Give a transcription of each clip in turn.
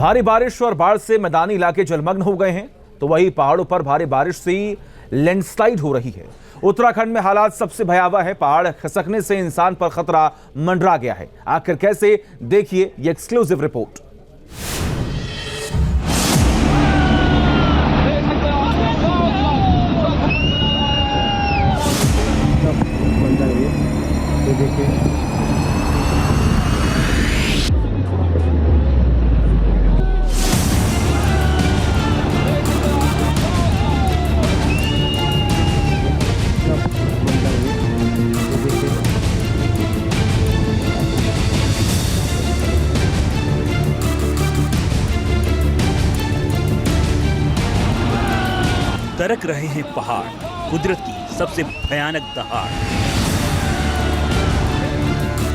भारी बारिश और बाढ़ से मैदानी इलाके जलमग्न हो गए हैं, तो वहीं पहाड़ों पर भारी बारिश से लैंडस्लाइड हो रही है। उत्तराखंड में हालात सबसे भयावह है। पहाड़ खिसकने से इंसान पर खतरा मंडरा गया है। आखिर कैसे, देखिए ये एक्सक्लूसिव रिपोर्ट। दरक रहे हैं पहाड़, कुदरत की सबसे भयानक दहाड़।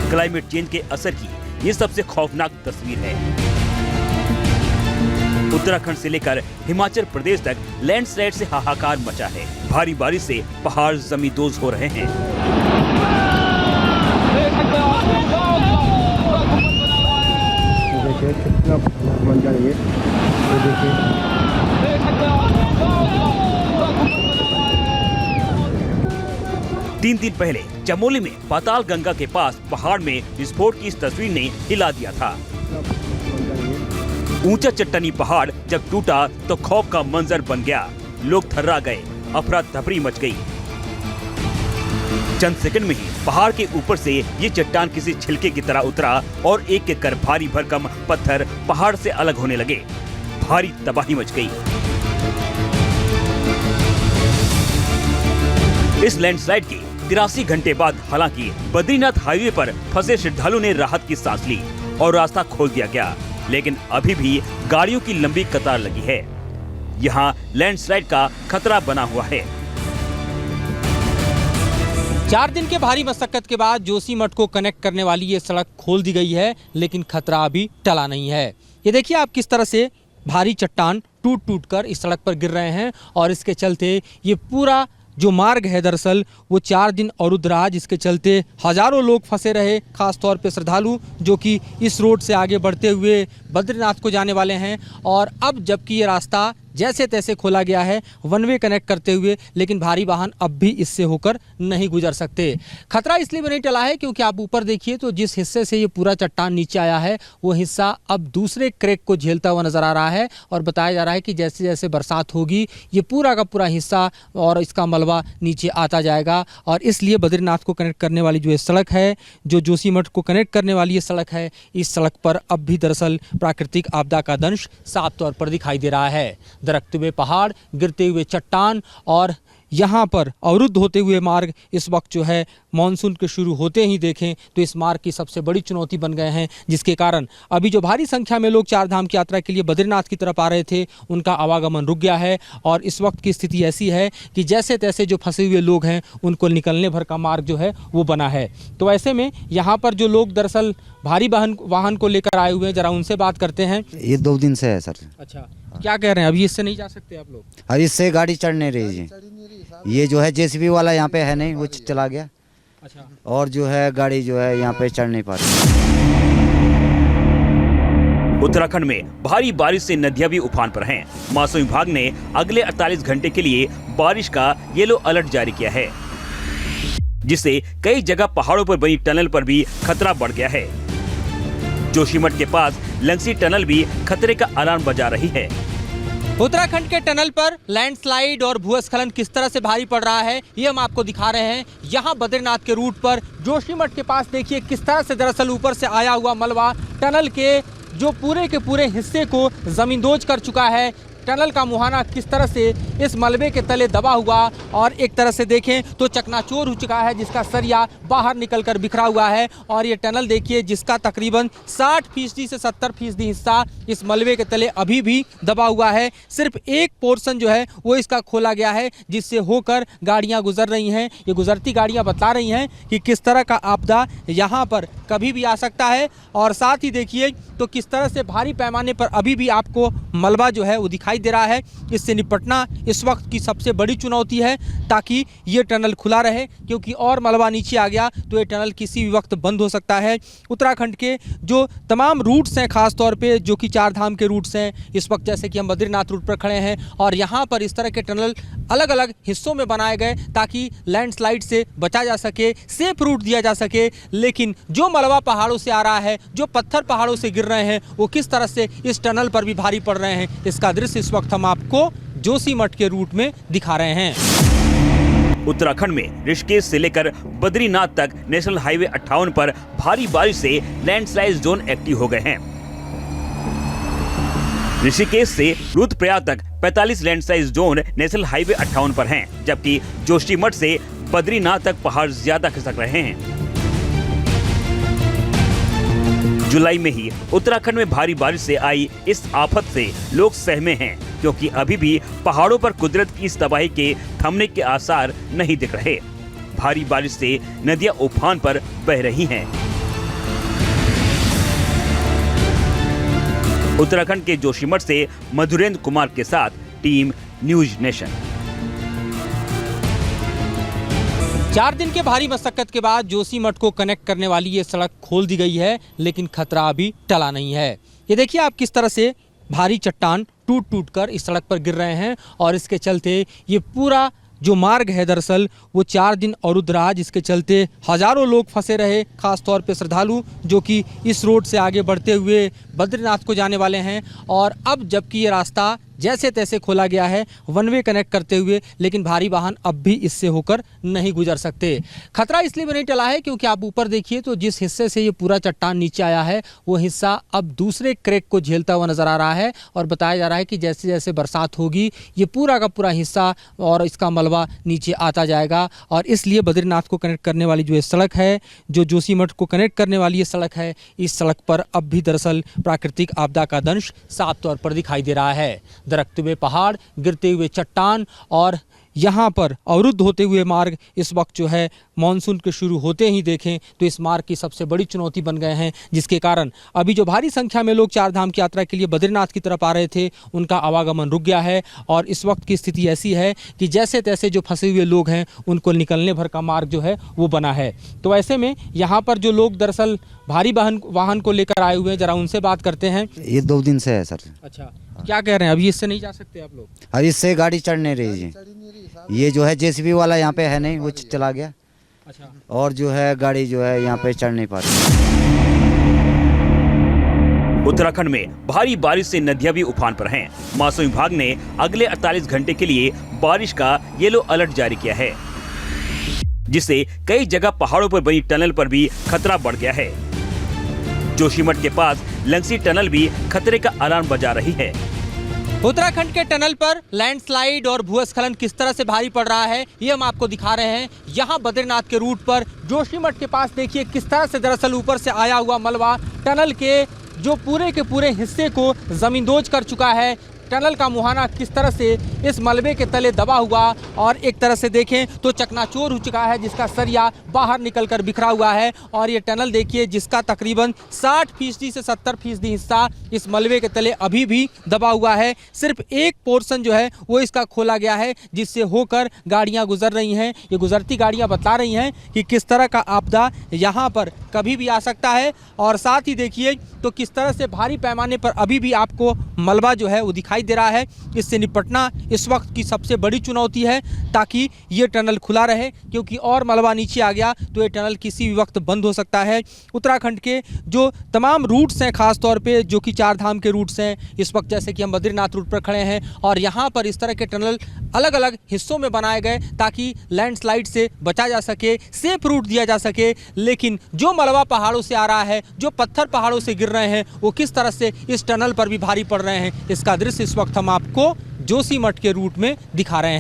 क्लाइमेट चेंज के असर की ये सबसे खौफनाक तस्वीर है। उत्तराखंड से लेकर हिमाचल प्रदेश तक लैंडस्लाइड से हाहाकार मचा है। भारी बारिश से पहाड़ जमींदोज हो रहे हैं। कितना मंजर है ये। 3 दिन पहले चमोली में पाताल गंगा के पास पहाड़ में विस्फोट की इस तस्वीर ने हिला दिया था। ऊंचा चट्टानी पहाड़ जब टूटा तो खौफ का मंजर बन गया। लोग थर्रा गए, अफरा तफरी मच गई। चंद सेकंड में ही पहाड़ के ऊपर से ये चट्टान किसी छिलके की तरह उतरा और एक एक कर भारी भरकम पत्थर पहाड़ से अलग होने लगे। भारी तबाही मच गई। इस लैंडस्लाइड के 83 घंटे बाद हालांकि बद्रीनाथ हाईवे पर फंसे श्रद्धालुओं ने राहत की सांस ली और रास्ता खोल दिया गया, लेकिन अभी भी गाड़ियों की लंबी कतार लगी है। यहाँ लैंडस्लाइड का खतरा बना हुआ है। 4 दिन के भारी मशक्कत के बाद जोशीमठ को कनेक्ट करने वाली ये सड़क खोल दी गई है, लेकिन खतरा अभी टला नहीं है। ये देखिए आप किस तरह से भारी चट्टान टूट टूट कर इस सड़क पर गिर रहे हैं और इसके चलते ये पूरा जो मार्ग है दरअसल वो 4 दिन अवरुद्ध रहा, जिसके चलते हजारों लोग फंसे रहे, खास तौर पे श्रद्धालु जो कि इस रोड से आगे बढ़ते हुए बद्रीनाथ को जाने वाले हैं। और अब जबकि ये रास्ता जैसे तैसे खोला गया है वन वे कनेक्ट करते हुए, लेकिन भारी वाहन अब भी इससे होकर नहीं गुजर सकते। खतरा इसलिए भी नहीं टला है क्योंकि आप ऊपर देखिए तो जिस हिस्से से ये पूरा चट्टान नीचे आया है वो हिस्सा अब दूसरे क्रैक को झेलता हुआ नजर आ रहा है और बताया जा रहा है कि जैसे जैसे बरसात होगी ये पूरा का पूरा हिस्सा और इसका मलबा नीचे आता जाएगा। और इसलिए बद्रीनाथ को कनेक्ट करने वाली जो ये सड़क है, जो जोशीमठ को कनेक्ट करने वाली ये सड़क है, इस सड़क पर अब भी दरअसल प्राकृतिक आपदा का दंश साफ तौर पर दिखाई दे रहा है। दरकते हुए पहाड़, गिरते हुए चट्टान और यहाँ पर अवरुद्ध होते हुए मार्ग इस वक्त जो है मानसून के शुरू होते ही देखें तो इस मार्ग की सबसे बड़ी चुनौती बन गए हैं, जिसके कारण अभी जो भारी संख्या में लोग 4 धाम की यात्रा के लिए बद्रीनाथ की तरफ आ रहे थे उनका आवागमन रुक गया है। और इस वक्त की स्थिति ऐसी है कि जैसे तैसे जो फंसे हुए लोग हैं उनको निकलने भर का मार्ग जो है वो बना है। तो ऐसे में यहाँ पर जो लोग दरअसल भारी वाहन को लेकर आए हुए हैं, जरा उनसे बात करते हैं। ये 2 दिन से है सर। अच्छा, क्या कह रहे हैं? अभी इससे नहीं जा सकते आप लोग? अब इससे गाड़ी चढ़ नहीं रही है। ये जो है जेसीबी वाला यहाँ पे है नहीं, वो चला गया। अच्छा। और जो है गाड़ी जो है यहाँ पे चढ़ नहीं पाती। उत्तराखंड में भारी बारिश से नदियां भी उफान पर हैं। मौसम विभाग ने अगले 48 घंटे के लिए बारिश का येलो अलर्ट जारी किया है, जिससे कई जगह पहाड़ों पर बनी टनल पर भी खतरा बढ़ गया है। जोशीमठ के पास लंगसी टनल भी खतरे का अलार्म बजा रही है। उत्तराखंड के टनल पर लैंडस्लाइड और भूस्खलन किस तरह से भारी पड़ रहा है ये हम आपको दिखा रहे हैं। यहाँ बद्रीनाथ के रूट पर जोशीमठ के पास देखिए किस तरह से दरअसल ऊपर से आया हुआ मलबा टनल के जो पूरे के पूरे हिस्से को जमींदोज कर चुका है। टनल का मुहाना किस तरह से इस मलबे के तले दबा हुआ और एक तरह से देखें तो चकनाचूर हो चुका है, जिसका सरिया बाहर निकलकर बिखरा हुआ है। और ये टनल देखिए जिसका तकरीबन 60% से 70% हिस्सा इस मलबे के तले अभी भी दबा हुआ है। सिर्फ एक पोर्शन जो है वो इसका खोला गया है, जिससे होकर गाड़ियाँ गुजर रही हैं। ये गुजरती गाड़ियाँ बता रही हैं कि किस तरह का आपदा यहाँ पर कभी भी आ सकता है। और साथ ही देखिए तो किस तरह से भारी पैमाने पर अभी भी आपको मलबा जो है वो दिखाई दिखाई दे रहा है। इससे निपटना इस वक्त की सबसे बड़ी चुनौती है ताकि ये टनल खुला रहे, क्योंकि और मलबा नीचे आ गया तो ये टनल किसी भी वक्त बंद हो सकता है। उत्तराखंड के जो तमाम रूट्स हैं, खास तौर पे जो कि चार धाम के रूट्स हैं, इस वक्त जैसे कि हम बद्रीनाथ रूट पर खड़े हैं और यहाँ पर इस तरह के टनल अलग अलग हिस्सों में बनाए गए ताकि लैंडस्लाइड से बचा जा सके, सेफ रूट दिया जा सके। लेकिन जो मलबा पहाड़ों से आ रहा है, जो पत्थर पहाड़ों से गिर रहे हैं, वो किस तरह से इस टनल पर भी भारी पड़ रहे हैं, इसका दृश्य इस वक्त हम आपको जोशीमठ के रूट में दिखा रहे हैं। उत्तराखंड में ऋषिकेश से लेकर बद्रीनाथ तक नेशनल हाईवे 58 पर भारी बारिश से लैंडस्लाइड जोन एक्टिव हो गए हैं। ऋषिकेश से रुद्रप्रयाग तक 45 लैंडस्लाइड जोन नेशनल हाईवे 58 पर हैं, जबकि जोशीमठ से बद्रीनाथ तक पहाड़ ज्यादा खिसक रहे हैं। जुलाई में ही उत्तराखंड में भारी बारिश से आई इस आफत से लोग सहमे हैं, क्योंकि अभी भी पहाड़ों पर कुदरत की इस तबाही के थमने के आसार नहीं दिख रहे। भारी बारिश से नदियां उफान पर बह रही हैं। उत्तराखंड के जोशीमठ से मधुरेंद्र कुमार के साथ टीम न्यूज नेशन। 4 दिन के भारी मशक्कत के बाद जोशीमठ को कनेक्ट करने वाली ये सड़क खोल दी गई है, लेकिन खतरा अभी टला नहीं है। ये देखिए आप किस तरह से भारी चट्टान टूट टूट कर इस सड़क पर गिर रहे हैं और इसके चलते ये पूरा जो मार्ग है दरअसल वो 4 दिन अवरुद्ध रहा, जिसके चलते हजारों लोग फंसे रहे, खास तौर पे श्रद्धालु जो कि इस रोड से आगे बढ़ते हुए बद्रीनाथ को जाने वाले हैं। और अब जबकि ये रास्ता जैसे तैसे खोला गया है वन वे कनेक्ट करते हुए, लेकिन भारी वाहन अब भी इससे होकर नहीं गुजर सकते। खतरा इसलिए भी नहीं टला है क्योंकि आप ऊपर देखिए तो जिस हिस्से से ये पूरा चट्टान नीचे आया है वो हिस्सा अब दूसरे क्रैक को झेलता हुआ नजर आ रहा है और बताया जा रहा है कि जैसे जैसे बरसात होगी ये पूरा का पूरा हिस्सा और इसका मलबा नीचे आता जाएगा। और इसलिए बद्रीनाथ को कनेक्ट करने वाली जो ये सड़क है, जो जोशीमठ को कनेक्ट करने वाली ये सड़क है, इस सड़क पर अब भी दरअसल प्राकृतिक आपदा का दंश साफ तौर पर दिखाई दे रहा है। दरकते हुए पहाड़, गिरते हुए चट्टान और यहाँ पर अवरुद्ध होते हुए मार्ग इस वक्त जो है मानसून के शुरू होते ही देखें तो इस मार्ग की सबसे बड़ी चुनौती बन गए हैं, जिसके कारण अभी जो भारी संख्या में लोग चार धाम की यात्रा के लिए बद्रीनाथ की तरफ आ रहे थे उनका आवागमन रुक गया है। और इस वक्त की स्थिति ऐसी है कि जैसे तैसे जो फंसे हुए लोग हैं उनको निकलने भर का मार्ग जो है वो बना है। तो ऐसे में यहाँ पर जो लोग दरअसल भारी वाहन को लेकर आए हुए हैं, जरा उनसे बात करते हैं। ये 2 दिन से है सर। अच्छा, क्या कह रहे हैं? अभी इससे नहीं जा सकते आप लोग? अब इससे गाड़ी चढ़ नहीं रही है। ये जो है जेसीबी वाला यहाँ पे है नहीं, वो चला गया। अच्छा। और जो है गाड़ी जो है यहाँ पे चढ़ नहीं पा रही। उत्तराखंड में भारी बारिश से नदियां भी उफान पर हैं। मौसम विभाग ने अगले 48 घंटे के लिए बारिश का येलो अलर्ट जारी किया है, जिससे कई जगह पहाड़ों पर बनी टनल पर भी खतरा बढ़ गया है। जोशीमठ के पास लंगसी टनल भी खतरे का अलार्म बजा रही है। उत्तराखंड के टनल पर लैंडस्लाइड और भूस्खलन किस तरह से भारी पड़ रहा है ये हम आपको दिखा रहे हैं। यहाँ बद्रीनाथ के रूट पर जोशीमठ के पास देखिए किस तरह से दरअसल ऊपर से आया हुआ मलबा टनल के जो पूरे के पूरे हिस्से को जमींदोज कर चुका है। टनल का मुहाना किस तरह से इस मलबे के तले दबा हुआ और एक तरह से देखें तो चकनाचूर हो चुका है, जिसका सरिया बाहर निकलकर बिखरा हुआ है। और ये टनल देखिए जिसका तकरीबन 60% से 70% हिस्सा इस मलबे के तले अभी भी दबा हुआ है। सिर्फ एक पोर्शन जो है वो इसका खोला गया है, जिससे होकर गाड़ियां गुजर रही हैं। ये गुजरती गाड़ियां बता रही हैं कि किस तरह का आपदा यहाँ पर कभी भी आ सकता है। और साथ ही देखिए तो किस तरह से भारी पैमाने पर अभी भी आपको मलबा जो है वो दिखाई दे रहा है। इससे निपटना इस वक्त की सबसे बड़ी चुनौती है ताकि ये टनल खुला रहे, क्योंकि और मलबा नीचे आ गया तो ये टनल किसी भी वक्त बंद हो सकता है। उत्तराखंड के जो तमाम रूट्स हैं, खास तौर पे जो कि चार धाम के रूट्स हैं, इस वक्त जैसे कि हम बद्रीनाथ रूट पर खड़े हैं और यहाँ पर इस तरह के टनल अलग अलग हिस्सों में बनाए गए ताकि लैंडस्लाइड से बचा जा सके, सेफ रूट दिया जा सके। लेकिन जो मलबा पहाड़ों से आ रहा है, जो पत्थर पहाड़ों से गिर रहे हैं, वो किस तरह से इस टनल पर भी भारी पड़ रहे हैं, इसका दृश्य इस वक्त हम आपको जोशीमठ के रूट में दिखा रहे हैं।